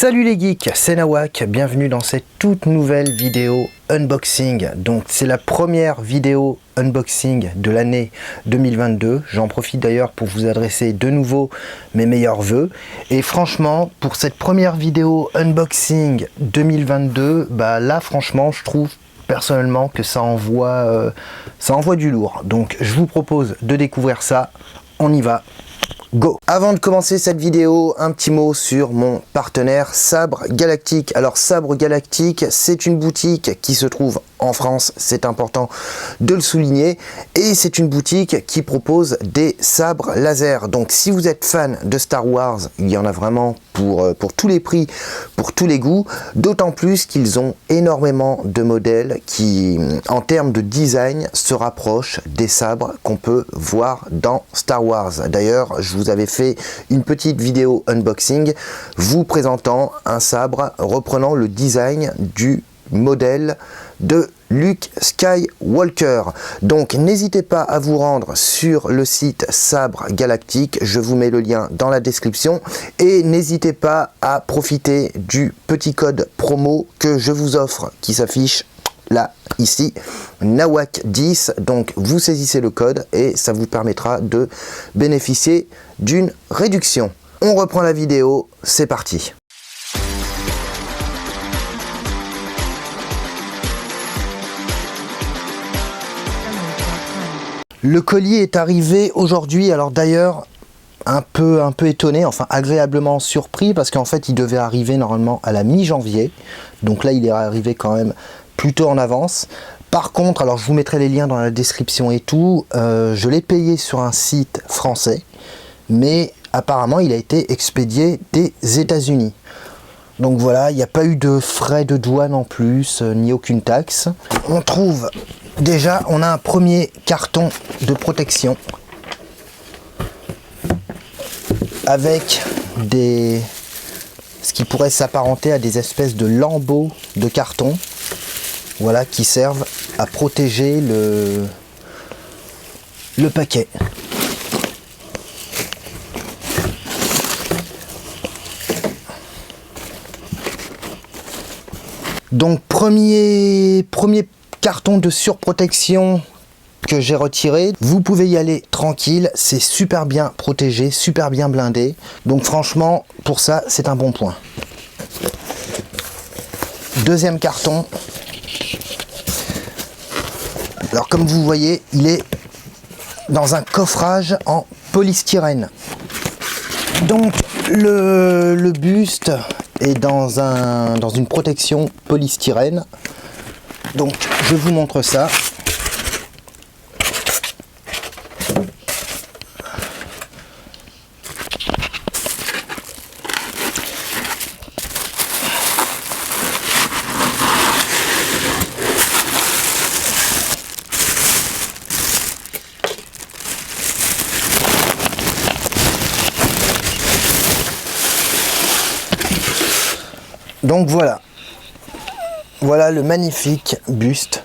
Salut les geeks, c'est Nawak, bienvenue dans cette toute nouvelle vidéo unboxing. Donc c'est la première vidéo unboxing de l'année 2022. J'en profite d'ailleurs pour vous adresser de nouveau mes meilleurs vœux. Et franchement, pour cette première vidéo unboxing 2022, là franchement je trouve personnellement que ça envoie du lourd. Donc je vous propose de découvrir ça, on y va. Go! Avant de commencer cette vidéo, un petit mot sur mon partenaire Sabre Galactique. Alors Sabre Galactique, c'est une boutique qui se trouve en France, c'est important de le souligner, et c'est une boutique qui propose des sabres laser. Donc si vous êtes fan de Star Wars, il y en a vraiment pour tous les prix, pour tous les goûts, d'autant plus qu'ils ont énormément de modèles qui, en termes de design, se rapprochent des sabres qu'on peut voir dans Star Wars. D'ailleurs, je vous avais fait une petite vidéo unboxing vous présentant un sabre reprenant le design du modèle de Luke Skywalker. Donc n'hésitez pas à vous rendre sur le site Sabre Galactique, je vous mets le lien dans la description, et n'hésitez pas à profiter du petit code promo que je vous offre qui s'affiche là, ici, Nawak10. Donc vous saisissez le code et ça vous permettra de bénéficier d'une réduction. On reprend la vidéo, c'est parti. Le colis est arrivé aujourd'hui, alors d'ailleurs un peu étonné, enfin agréablement surpris, parce qu'en fait il devait arriver normalement à la mi-janvier, donc là il est arrivé quand même plutôt en avance. Par contre, alors je vous mettrai les liens dans la description et tout, je l'ai payé sur un site français, mais apparemment il a été expédié des États-Unis. Donc voilà, il n'y a pas eu de frais de douane en plus, ni aucune taxe. On trouve déjà, on a un premier carton de protection avec ce qui pourrait s'apparenter à des espèces de lambeaux de carton, voilà, qui servent à protéger le paquet. Donc premier carton de surprotection que j'ai retiré. Vous pouvez y aller tranquille, c'est super bien protégé, super bien blindé. Donc franchement, pour ça, c'est un bon point. Deuxième carton. Alors comme vous voyez, il est dans un coffrage en polystyrène. Donc le buste est dans une protection polystyrène. Donc je vous montre ça. Donc voilà le magnifique buste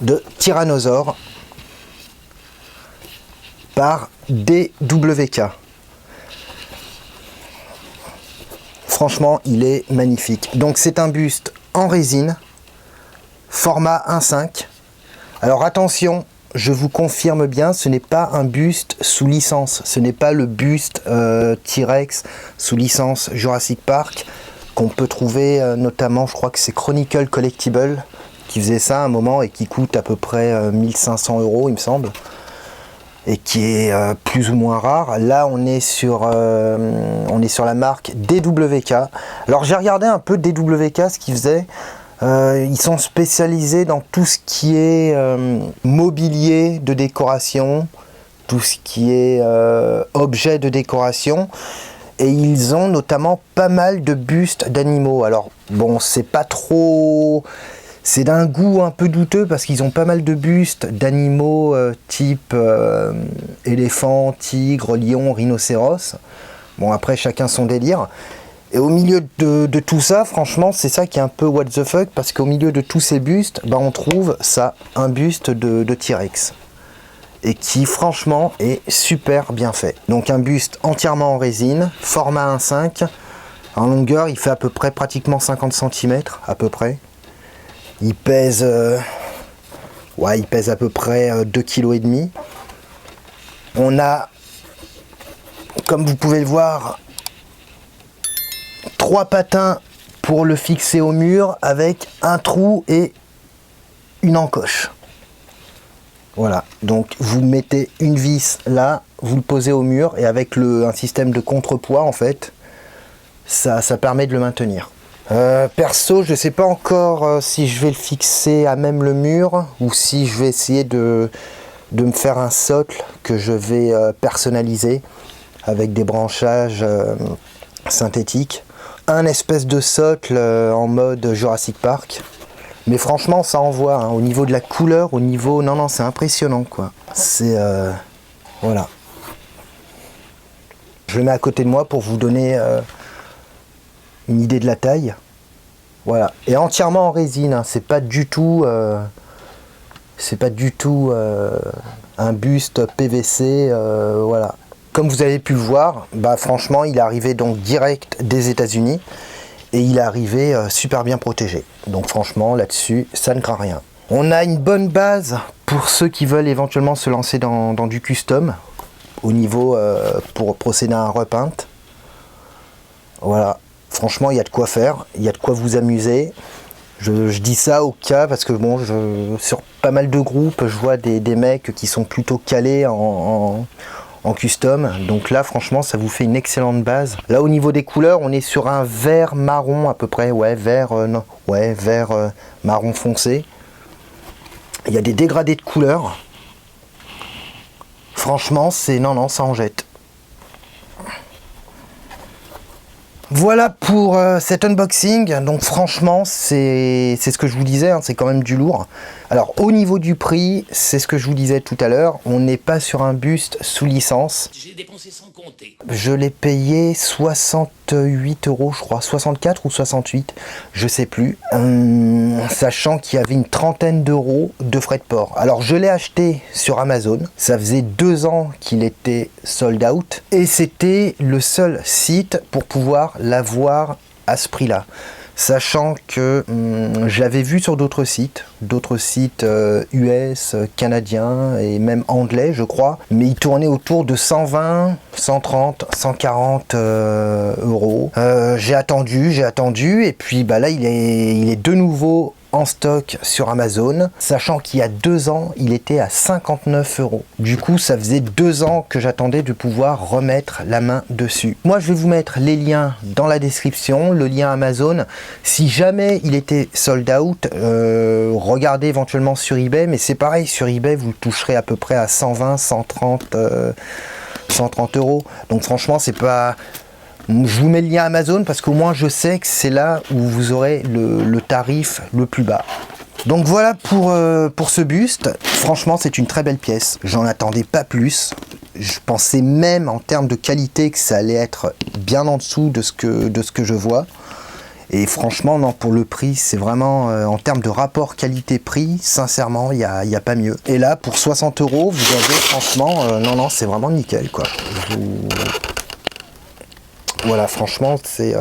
de Tyrannosaure par DWK. Franchement, il est magnifique. Donc c'est un buste en résine, format 1.5. Alors attention, je vous confirme bien, ce n'est pas un buste sous licence. Ce n'est pas le buste T-Rex sous licence Jurassic Park qu'on peut trouver notamment, je crois que c'est Chronicle Collectible qui faisait ça à un moment et qui coûte à peu près 1500 €, il me semble, et qui est plus ou moins rare. Là on est sur la marque DWK. Alors j'ai regardé un peu DWK, ce qu'ils faisaient. Ils sont spécialisés dans tout ce qui est mobilier de décoration, tout ce qui est objet de décoration, et ils ont notamment pas mal de bustes d'animaux. Alors bon, c'est pas trop, c'est d'un goût un peu douteux parce qu'ils ont pas mal de bustes d'animaux type éléphant, tigre, lion, rhinocéros. Bon, après chacun son délire. Et au milieu de tout ça, franchement, c'est ça qui est un peu what the fuck, parce qu'au milieu de tous ces bustes, on trouve ça, un buste de T-Rex. et qui franchement est super bien fait. Donc un buste entièrement en résine, format 1.5, En longueur, il fait à peu près pratiquement 50 cm à peu près. Il pèse il pèse à peu près 2,5 kg. On a, comme vous pouvez le voir, 3 patins pour le fixer au mur avec un trou et une encoche. Voilà, donc vous mettez une vis là, vous le posez au mur et avec un système de contrepoids en fait, ça permet de le maintenir. Perso, je ne sais pas encore si je vais le fixer à même le mur ou si je vais essayer de me faire un socle que je vais personnaliser avec des branchages synthétiques. Un espèce de socle en mode Jurassic Park. Mais franchement, ça envoie hein, au niveau de la couleur, au niveau... Non, c'est impressionnant, quoi. C'est... voilà. Je le mets à côté de moi pour vous donner une idée de la taille. Voilà. Et entièrement en résine, hein. C'est pas du tout... un buste PVC, voilà. Comme vous avez pu le voir, franchement, il est arrivé donc direct des États-Unis. Et il est arrivé super bien protégé. Donc franchement, là-dessus, ça ne craint rien. On a une bonne base pour ceux qui veulent éventuellement se lancer dans du custom. Au niveau pour procéder à un repeint. Voilà. Franchement, il y a de quoi faire. Il y a de quoi vous amuser. Je dis ça au cas parce que bon, sur pas mal de groupes, je vois des mecs qui sont plutôt calés en custom, donc là franchement ça vous fait une excellente base. Là au niveau des couleurs, on est sur un vert marron à peu près, vert marron foncé. Il y a des dégradés de couleurs. Franchement, c'est ça en jette. Voilà pour cet unboxing. Donc franchement, c'est ce que je vous disais, hein, c'est quand même du lourd. Alors au niveau du prix, c'est ce que je vous disais tout à l'heure, on n'est pas sur un buste sous licence. J'ai dépensé sans compter. Je l'ai payé 68 €, je crois, 64 ou 68, je sais plus. Sachant qu'il y avait une trentaine d'euros de frais de port. Alors je l'ai acheté sur Amazon, ça faisait 2 ans qu'il était sold out. Et c'était le seul site pour pouvoir l'avoir à ce prix-là. Sachant que je l'avais vu sur d'autres sites US, canadiens et même anglais je crois, mais il tournait autour de 120, 130, 140 euros. J'ai attendu et puis là il est de nouveau en stock sur Amazon, sachant qu'il y a 2 ans il était à 59 euros. Du coup ça faisait 2 ans que j'attendais de pouvoir remettre la main dessus. Moi je vais vous mettre les liens dans la description, le lien Amazon. Si jamais il était sold out, regardez éventuellement sur eBay, mais c'est pareil, sur eBay vous le toucherez à peu près à 120, 130 euros. Donc franchement c'est pas... Je vous mets le lien Amazon parce qu'au moins je sais que c'est là où vous aurez le tarif le plus bas. Donc voilà pour ce buste. Franchement c'est une très belle pièce. J'en attendais pas plus. Je pensais même en termes de qualité que ça allait être bien en dessous de ce que je vois. Et franchement non, pour le prix c'est vraiment en termes de rapport qualité-prix, sincèrement il y a pas mieux. Et là pour 60 euros vous avez franchement c'est vraiment nickel quoi. Voilà, franchement, c'est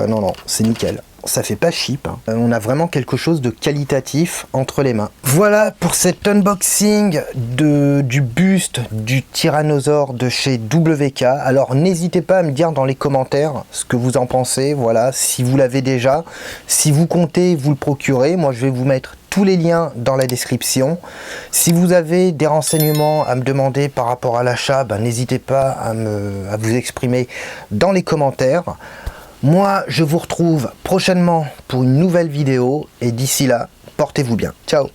c'est nickel. Ça fait pas cheap, hein. On a vraiment quelque chose de qualitatif entre les mains. Voilà pour cet unboxing du buste du tyrannosaure de chez WK. Alors n'hésitez pas à me dire dans les commentaires ce que vous en pensez. Voilà, si vous l'avez déjà, si vous comptez vous le procurer, moi je vais vous mettre tous les liens dans la description. Si vous avez des renseignements à me demander par rapport à l'achat, n'hésitez pas à vous exprimer dans les commentaires. Moi, je vous retrouve prochainement pour une nouvelle vidéo et d'ici là, portez-vous bien. Ciao!